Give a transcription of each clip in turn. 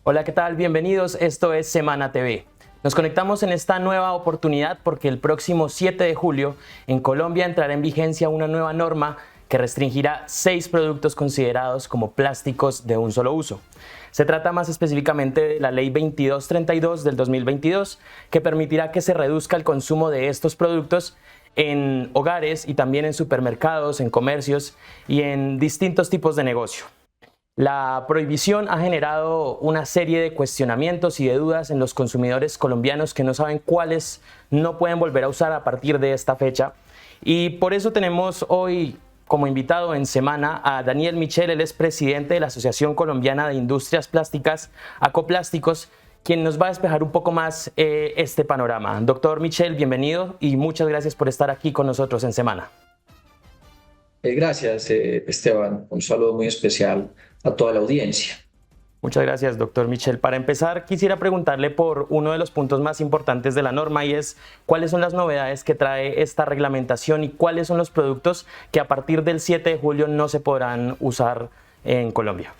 Hola, ¿qué tal? Bienvenidos, esto es Semana TV. Nos conectamos en esta nueva oportunidad porque el próximo 7 de julio en Colombia entrará en vigencia una nueva norma que restringirá 6 productos considerados como plásticos de un solo uso. Se trata más específicamente de la Ley 2232 del 2022, que permitirá que se reduzca el consumo de estos productos en hogares y también en supermercados, en comercios y en distintos tipos de negocio. La prohibición ha generado una serie de cuestionamientos y de dudas en los consumidores colombianos que no saben cuáles no pueden volver a usar a partir de esta fecha. Y por eso tenemos hoy como invitado en Semana a Daniel Michel. Él es presidente de la Asociación Colombiana de Industrias Plásticas, Acoplásticos, quien nos va a despejar un poco más este panorama. Doctor Michel, bienvenido y muchas gracias por estar aquí con nosotros en Semana. Gracias, Esteban. Un saludo muy especial a toda la audiencia. Muchas gracias, doctor Michel. Para empezar, quisiera preguntarle por uno de los puntos más importantes de la norma y es cuáles son las novedades que trae esta reglamentación y cuáles son los productos que a partir del 7 de julio no se podrán usar en Colombia.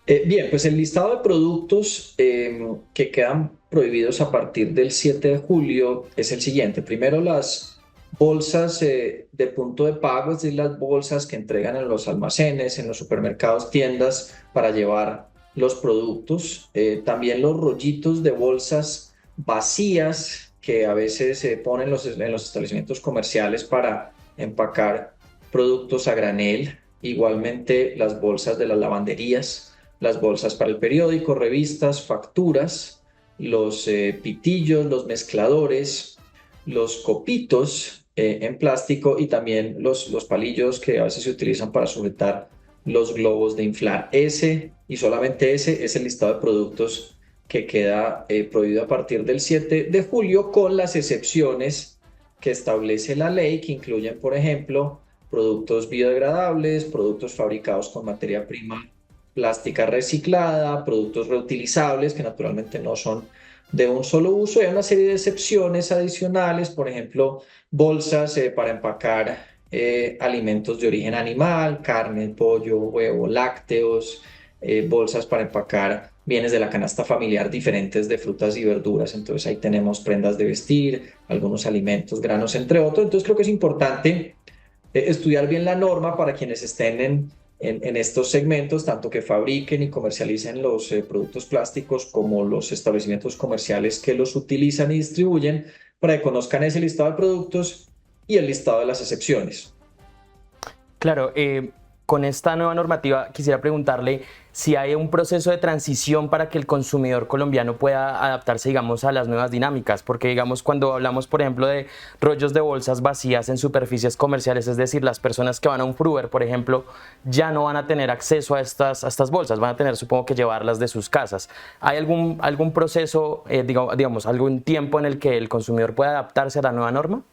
Bien, pues el listado de productos que quedan prohibidos a partir del 7 de julio es el siguiente. Primero, las bolsas de punto de pago, es decir, las bolsas que entregan en los almacenes, en los supermercados, tiendas para llevar los productos. También los rollitos de bolsas vacías que a veces se ponen en los establecimientos comerciales para empacar productos a granel. Igualmente, las bolsas de las lavanderías, las bolsas para el periódico, revistas, facturas, los pitillos, los mezcladores, los copitos en plástico y también los palillos que a veces se utilizan para sujetar los globos de inflar. Ese y solamente ese es el listado de productos que queda prohibido a partir del 7 de julio, con las excepciones que establece la ley, que incluyen, por ejemplo, productos biodegradables, productos fabricados con materia prima plástica reciclada, productos reutilizables que naturalmente no son de un solo uso. Hay una serie de excepciones adicionales, por ejemplo, bolsas para empacar alimentos de origen animal, carne, pollo, huevo, lácteos, bolsas para empacar bienes de la canasta familiar diferentes de frutas y verduras. Entonces ahí tenemos prendas de vestir, algunos alimentos, granos, entre otros. Entonces creo que es importante estudiar bien la norma para quienes estén en estos segmentos, tanto que fabriquen y comercialicen los productos plásticos como los establecimientos comerciales que los utilizan y distribuyen, para que conozcan ese listado de productos y el listado de las excepciones. Claro, con esta nueva normativa quisiera preguntarle si hay un proceso de transición para que el consumidor colombiano pueda adaptarse, digamos, a las nuevas dinámicas, porque, digamos, cuando hablamos, por ejemplo, de rollos de bolsas vacías en superficies comerciales, es decir, las personas que van a un Fruver, por ejemplo, ya no van a tener acceso a estas bolsas, van a tener, supongo que, llevarlas de sus casas. ¿Hay algún proceso, digamos, algún tiempo en el que el consumidor pueda adaptarse a la nueva norma?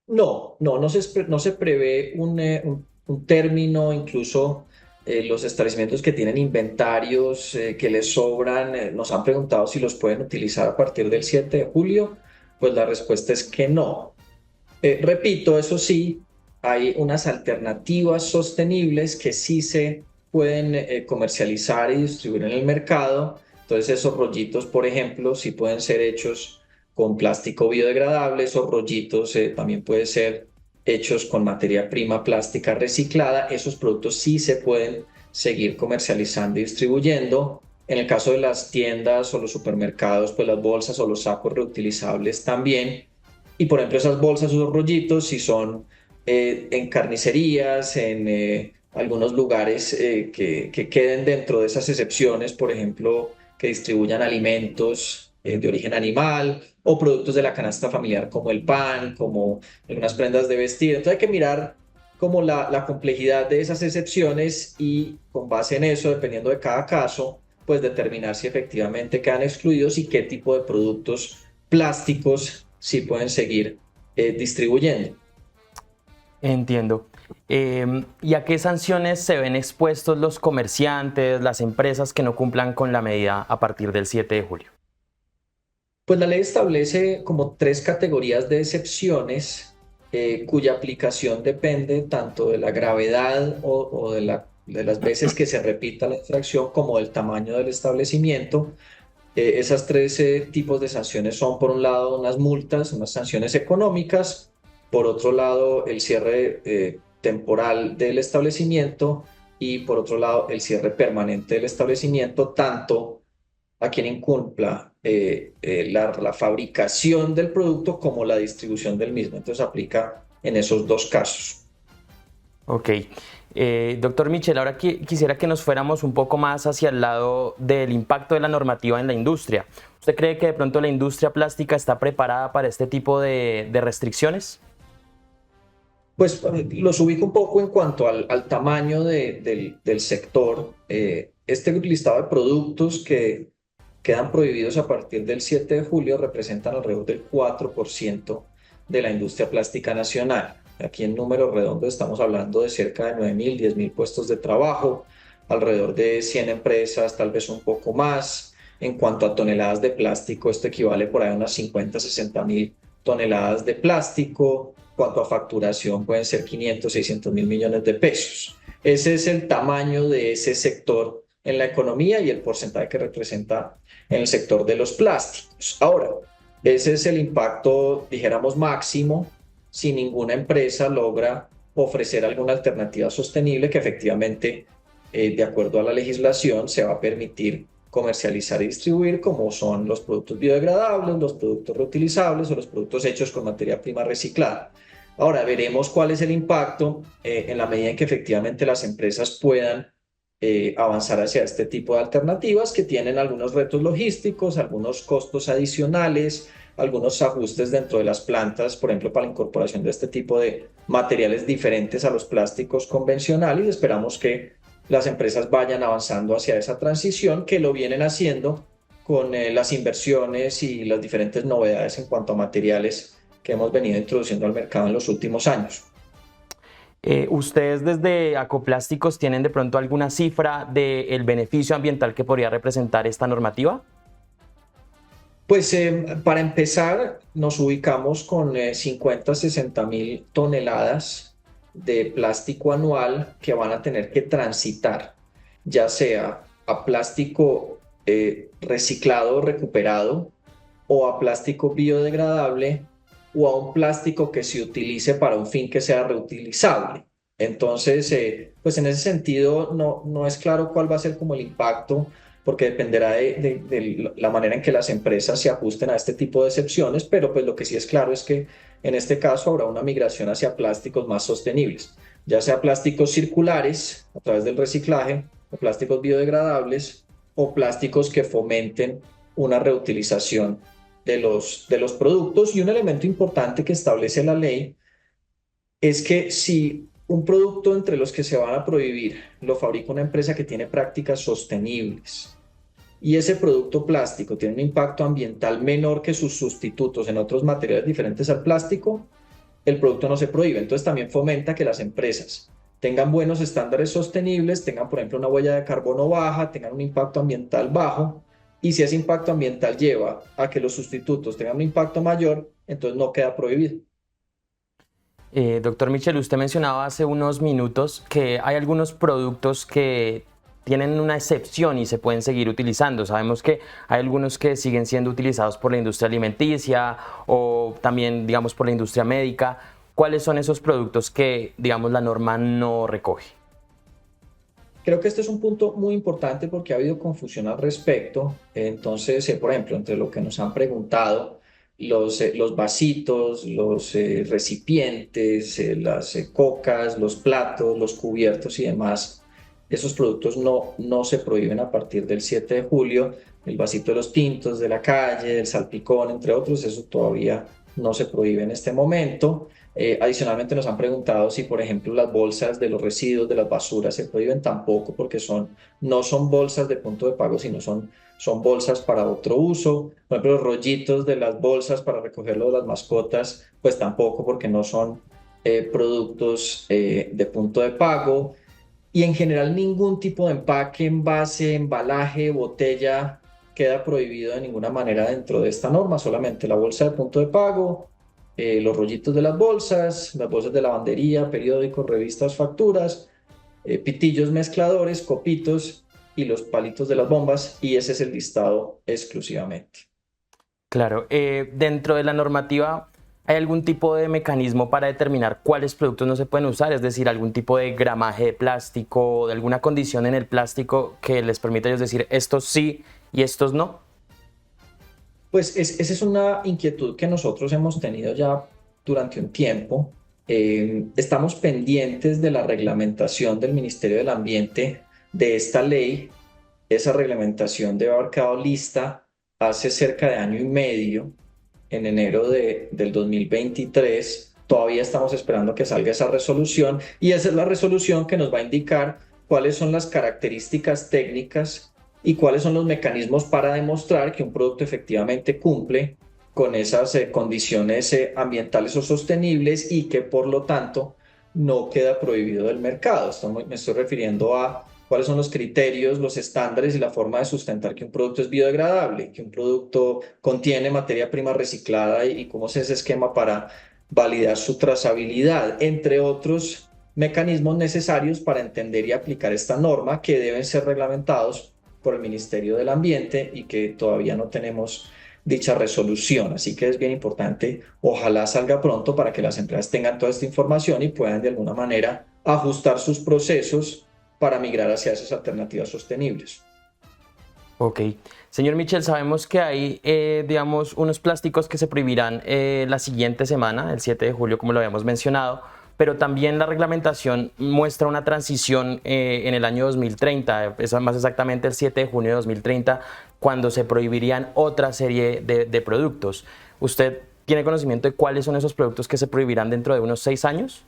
No se prevé un término. Incluso los establecimientos que tienen inventarios que les sobran, nos han preguntado si los pueden utilizar a partir del 7 de julio. Pues la respuesta es que no. Repito, eso sí, hay unas alternativas sostenibles que sí se pueden comercializar y distribuir en el mercado. Entonces esos rollitos, por ejemplo, sí pueden ser hechos con plástico biodegradable. Esos rollitos también pueden ser hechos con materia prima plástica reciclada. Esos productos sí se pueden seguir comercializando y distribuyendo. En el caso de las tiendas o los supermercados, pues las bolsas o los sacos reutilizables también. Y por ejemplo, esas bolsas o esos rollitos, si son en carnicerías, en algunos lugares que queden dentro de esas excepciones, por ejemplo, que distribuyan alimentos de origen animal o productos de la canasta familiar como el pan, como algunas prendas de vestir. Entonces hay que mirar como la complejidad de esas excepciones y con base en eso, dependiendo de cada caso, pues determinar si efectivamente quedan excluidos y qué tipo de productos plásticos sí pueden seguir distribuyendo. Entiendo. ¿Y a qué sanciones se ven expuestos los comerciantes, las empresas que no cumplan con la medida a partir del 7 de julio? Pues la ley establece como tres categorías de excepciones cuya aplicación depende tanto de la gravedad o de la de las veces que se repita la infracción como del tamaño del establecimiento. Esas tres tipos de sanciones son, por un lado, unas multas, unas sanciones económicas, por otro lado, el cierre temporal del establecimiento y, por otro lado, el cierre permanente del establecimiento, tanto a quien incumpla la fabricación del producto como la distribución del mismo. Entonces, aplica en esos dos casos. Ok. Doctor Michel, ahora quisiera que nos fuéramos un poco más hacia el lado del impacto de la normativa en la industria. ¿Usted cree que de pronto la industria plástica está preparada para este tipo de restricciones? Pues los ubico un poco en cuanto al tamaño del sector. Este listado de productos que quedan prohibidos a partir del 7 de julio representan alrededor del 4% de la industria plástica nacional. Aquí en números redondos estamos hablando de cerca de 9.000, 10.000 puestos de trabajo, alrededor de 100 empresas, tal vez un poco más. En cuanto a toneladas de plástico, esto equivale por ahí a unas 50, 60.000 toneladas de plástico. En cuanto a facturación, pueden ser 500, 600.000 millones de pesos. Ese es el tamaño de ese sector en la economía y el porcentaje que representa en el sector de los plásticos. Ahora, ese es el impacto, dijéramos, máximo si ninguna empresa logra ofrecer alguna alternativa sostenible que efectivamente, de acuerdo a la legislación, se va a permitir comercializar y distribuir, como son los productos biodegradables, los productos reutilizables o los productos hechos con materia prima reciclada. Ahora veremos cuál es el impacto en la medida en que efectivamente las empresas puedan avanzar hacia este tipo de alternativas que tienen algunos retos logísticos, algunos costos adicionales, algunos ajustes dentro de las plantas, por ejemplo, para la incorporación de este tipo de materiales diferentes a los plásticos convencionales, y esperamos que las empresas vayan avanzando hacia esa transición, que lo vienen haciendo con las inversiones y las diferentes novedades en cuanto a materiales que hemos venido introduciendo al mercado en los últimos años. ¿Ustedes desde Acoplásticos tienen de pronto alguna cifra del beneficio ambiental que podría representar esta normativa? Pues para empezar, nos ubicamos con 50, 60.000 toneladas de plástico anual que van a tener que transitar, ya sea a plástico reciclado o recuperado, o a plástico biodegradable, o a un plástico que se utilice para un fin que sea reutilizable. Entonces, pues en ese sentido no es claro cuál va a ser como el impacto, porque dependerá de la manera en que las empresas se ajusten a este tipo de excepciones, pero pues lo que sí es claro es que en este caso habrá una migración hacia plásticos más sostenibles, ya sea plásticos circulares a través del reciclaje, o plásticos biodegradables, o plásticos que fomenten una reutilización de los productos. Y un elemento importante que establece la ley es que si un producto entre los que se van a prohibir lo fabrica una empresa que tiene prácticas sostenibles y ese producto plástico tiene un impacto ambiental menor que sus sustitutos en otros materiales diferentes al plástico, el producto no se prohíbe. Entonces también fomenta que las empresas tengan buenos estándares sostenibles, tengan, por ejemplo, una huella de carbono baja, tengan un impacto ambiental bajo, y si ese impacto ambiental lleva a que los sustitutos tengan un impacto mayor, entonces no queda prohibido. Doctor Michel, usted mencionaba hace unos minutos que hay algunos productos que tienen una excepción y se pueden seguir utilizando. Sabemos que hay algunos que siguen siendo utilizados por la industria alimenticia o también, digamos, por la industria médica. ¿Cuáles son esos productos que, digamos, la norma no recoge? Creo que este es un punto muy importante porque ha habido confusión al respecto. Entonces, por ejemplo, entre lo que nos han preguntado, los vasitos, los recipientes, las cocas, los platos, los cubiertos y demás, esos productos no se prohíben a partir del 7 de julio. El vasito de los tintos de la calle, el salpicón, entre otros, eso todavía no se prohíbe en este momento. Adicionalmente nos han preguntado si, por ejemplo, las bolsas de los residuos, de las basuras se prohíben. Tampoco, porque no son bolsas de punto de pago, sino son bolsas para otro uso. Por ejemplo, los rollitos de las bolsas para recogerlo de las mascotas, pues tampoco, porque no son productos de punto de pago. Y en general ningún tipo de empaque, envase, embalaje, botella queda prohibido de ninguna manera dentro de esta norma, solamente la bolsa de punto de pago, los rollitos de las bolsas de lavandería, periódicos, revistas, facturas, pitillos mezcladores, copitos y los palitos de las bombas, y ese es el listado exclusivamente. Claro, dentro de la normativa, ¿hay algún tipo de mecanismo para determinar cuáles productos no se pueden usar? Es decir, algún tipo de gramaje de plástico o de alguna condición en el plástico que les permita a ellos decir estos sí y estos no. Pues esa es una inquietud que nosotros hemos tenido ya durante un tiempo. Estamos pendientes de la reglamentación del Ministerio del Ambiente de esta ley. Esa reglamentación debe haber quedado lista hace cerca de año y medio, en enero del 2023. Todavía estamos esperando que salga esa resolución, y esa es la resolución que nos va a indicar cuáles son las características técnicas y cuáles son los mecanismos para demostrar que un producto efectivamente cumple con esas condiciones ambientales o sostenibles, y que por lo tanto no queda prohibido del mercado. Me estoy refiriendo a cuáles son los criterios, los estándares y la forma de sustentar que un producto es biodegradable, que un producto contiene materia prima reciclada, y cómo es ese esquema para validar su trazabilidad, entre otros mecanismos necesarios para entender y aplicar esta norma, que deben ser reglamentados por el Ministerio del Ambiente y que todavía no tenemos dicha resolución. Así que es bien importante, ojalá salga pronto para que las empresas tengan toda esta información y puedan de alguna manera ajustar sus procesos para migrar hacia esas alternativas sostenibles. Ok. Señor Michel, sabemos que hay, digamos, unos plásticos que se prohibirán la siguiente semana, el 7 de julio, como lo habíamos mencionado, pero también la reglamentación muestra una transición en el año 2030, es más exactamente el 7 de junio de 2030, cuando se prohibirían otra serie de productos. ¿Usted tiene conocimiento de cuáles son esos productos que se prohibirán dentro de unos 6 años?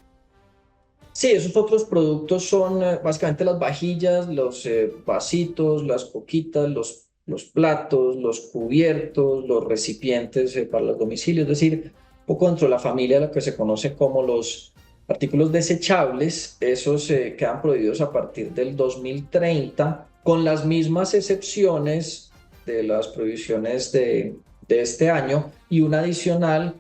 Sí, esos otros productos son básicamente las vajillas, los vasitos, las coquitas, los platos, los cubiertos, los recipientes para los domicilios, es decir, un poco dentro de la familia, lo que se conoce como los artículos desechables. Esos quedan prohibidos a partir del 2030, con las mismas excepciones de las prohibiciones de este año, y una adicional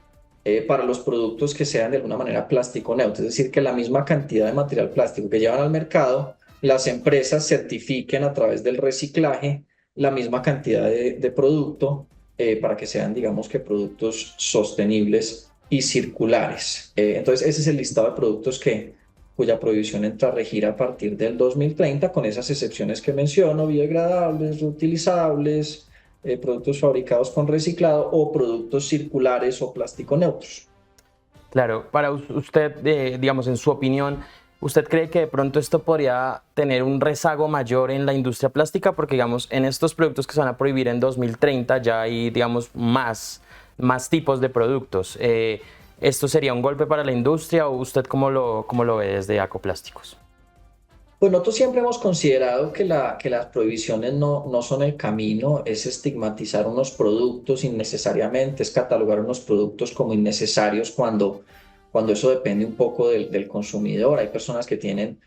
para los productos que sean de alguna manera plástico neutro, es decir, que la misma cantidad de material plástico que llevan al mercado, las empresas certifiquen a través del reciclaje la misma cantidad de producto, para que sean, digamos, que productos sostenibles y circulares. Entonces, ese es el listado de productos cuya prohibición entra a regir a partir del 2030, con esas excepciones que menciono: biodegradables, reutilizables, productos fabricados con reciclado o productos circulares o plástico neutros. Claro, para usted, digamos, en su opinión, ¿usted cree que de pronto esto podría tener un rezago mayor en la industria plástica? Porque, digamos, en estos productos que se van a prohibir en 2030 ya hay, digamos, más tipos de productos. ¿Esto sería un golpe para la industria, o usted cómo lo ve desde Acoplásticos? Pues nosotros siempre hemos considerado que las prohibiciones no son el camino. Es estigmatizar unos productos innecesariamente, es catalogar unos productos como innecesarios cuando eso depende un poco del consumidor. Hay personas que tienen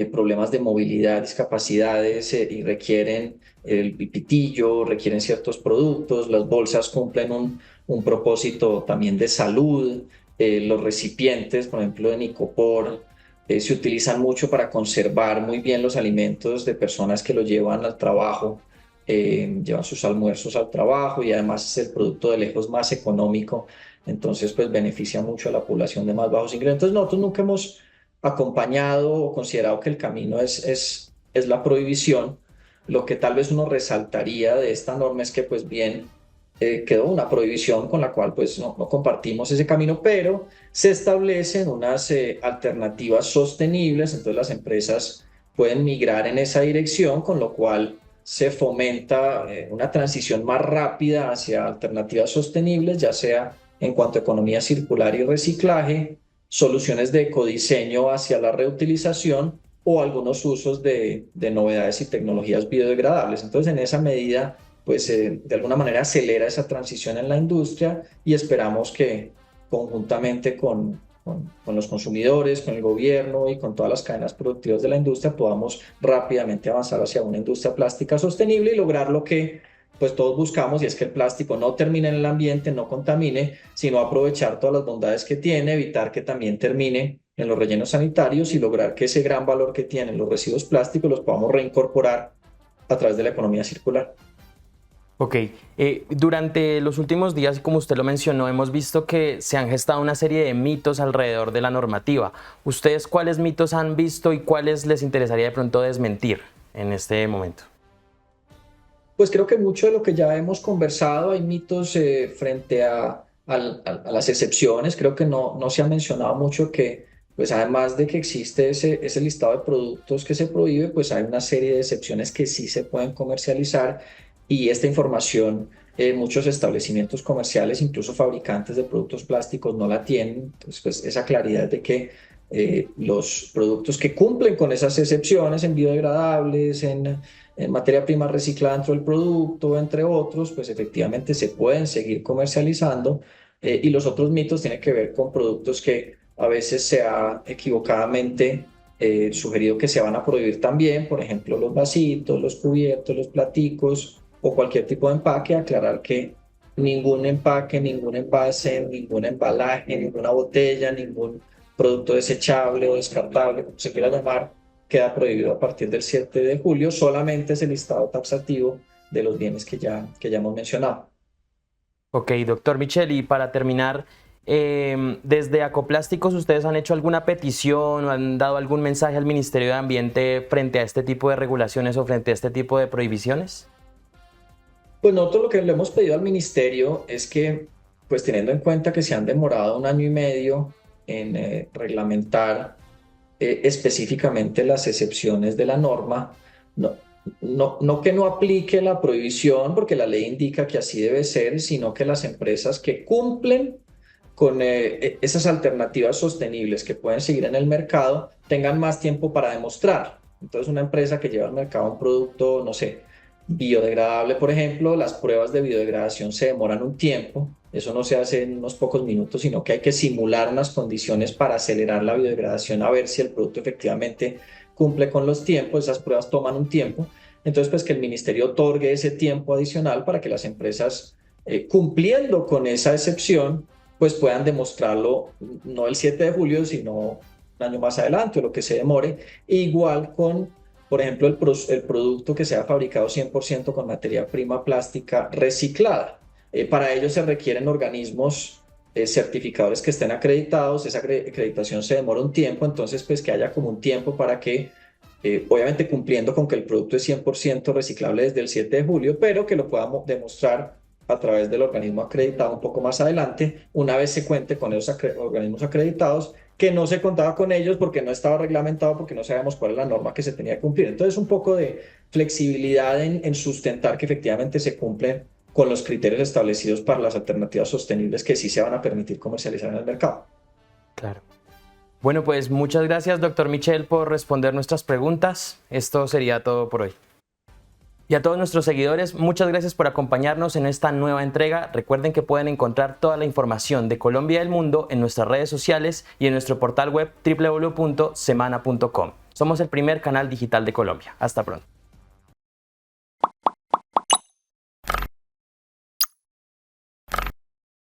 problemas de movilidad, discapacidades, y requieren el pitillo, requieren ciertos productos. Las bolsas cumplen un propósito también de salud. Los recipientes, por ejemplo, de Nicopor, se utilizan mucho para conservar muy bien los alimentos de personas que lo llevan al trabajo, llevan sus almuerzos al trabajo, y además es el producto de lejos más económico. Entonces pues beneficia mucho a la población de más bajos ingresos. Entonces nosotros nunca hemos acompañado o considerado que el camino es la prohibición. Lo que tal vez uno resaltaría de esta norma es que pues bien, quedó una prohibición con la cual pues no compartimos ese camino, pero se establecen unas alternativas sostenibles. Entonces las empresas pueden migrar en esa dirección, con lo cual se fomenta una transición más rápida hacia alternativas sostenibles, ya sea en cuanto a economía circular y reciclaje, soluciones de ecodiseño hacia la reutilización, o algunos usos de novedades y tecnologías biodegradables. Entonces, en esa medida, pues de alguna manera acelera esa transición en la industria, y esperamos que conjuntamente con los consumidores, con el gobierno y con todas las cadenas productivas de la industria podamos rápidamente avanzar hacia una industria plástica sostenible y lograr lo que pues todos buscamos, y es que el plástico no termine en el ambiente, no contamine, sino aprovechar todas las bondades que tiene, evitar que también termine en los rellenos sanitarios y lograr que ese gran valor que tienen los residuos plásticos los podamos reincorporar a través de la economía circular. Ok, durante los últimos días, como usted lo mencionó, hemos visto que se han gestado una serie de mitos alrededor de la normativa. ¿Ustedes cuáles mitos han visto y cuáles les interesaría de pronto desmentir en este momento? Pues creo que mucho de lo que ya hemos conversado, hay mitos frente a las excepciones. Creo que no se ha mencionado mucho que, pues además de que existe ese listado de productos que se prohíbe, pues hay una serie de excepciones que sí se pueden comercializar, y esta información muchos establecimientos comerciales, incluso fabricantes de productos plásticos, no la tienen. Entonces, pues esa claridad de que los productos que cumplen con esas excepciones en biodegradables, en materia prima reciclada dentro del producto, entre otros, pues efectivamente se pueden seguir comercializando. Y los otros mitos tienen que ver con productos que a veces se ha equivocadamente sugerido que se van a prohibir también, por ejemplo, los vasitos, los cubiertos, los platicos o cualquier tipo de empaque. Aclarar que ningún empaque, ningún envase, ningún embalaje, ninguna botella, ningún producto desechable o descartable, como se quiera llamar, queda prohibido a partir del 7 de julio. Solamente es el listado taxativo de los bienes que ya hemos mencionado. Ok, doctor Michel, y para terminar, desde Acoplásticos, ¿ustedes han hecho alguna petición o han dado algún mensaje al Ministerio de Ambiente frente a este tipo de regulaciones o frente a este tipo de prohibiciones? Pues nosotros lo que le hemos pedido al ministerio es que, pues teniendo en cuenta que se han demorado 1 año y medio en reglamentar específicamente las excepciones de la norma, no, no que no aplique la prohibición, porque la ley indica que así debe ser, sino que las empresas que cumplen con esas alternativas sostenibles que pueden seguir en el mercado tengan más tiempo para demostrar. Entonces, una empresa que lleva al mercado un producto, no sé, biodegradable, por ejemplo, las pruebas de biodegradación se demoran un tiempo. Eso no se hace en unos pocos minutos, sino que hay que simular unas condiciones para acelerar la biodegradación, a ver si el producto efectivamente cumple con los tiempos. Esas pruebas toman un tiempo. Entonces, pues que el ministerio otorgue ese tiempo adicional para que las empresas, cumpliendo con esa excepción, pues puedan demostrarlo no el 7 de julio, sino un año más adelante o lo que se demore. Igual con, por ejemplo, el producto que sea fabricado 100% con materia prima plástica reciclada. Para ello se requieren organismos certificadores que estén acreditados. Esa acreditación se demora un tiempo, entonces pues que haya como un tiempo para que, obviamente cumpliendo con que el producto es 100% reciclable desde el 7 de julio, pero que lo podamos demostrar a través del organismo acreditado un poco más adelante, una vez se cuente con esos organismos acreditados, que no se contaba con ellos porque no estaba reglamentado, porque no sabíamos cuál es la norma que se tenía que cumplir. Entonces, un poco de flexibilidad en sustentar que efectivamente se cumplen con los criterios establecidos para las alternativas sostenibles que sí se van a permitir comercializar en el mercado. Claro. Bueno, pues muchas gracias, doctor Michel, por responder nuestras preguntas. Esto sería todo por hoy. Y a todos nuestros seguidores, muchas gracias por acompañarnos en esta nueva entrega. Recuerden que pueden encontrar toda la información de Colombia y del mundo en nuestras redes sociales y en nuestro portal web www.semana.com. Somos el primer canal digital de Colombia. Hasta pronto.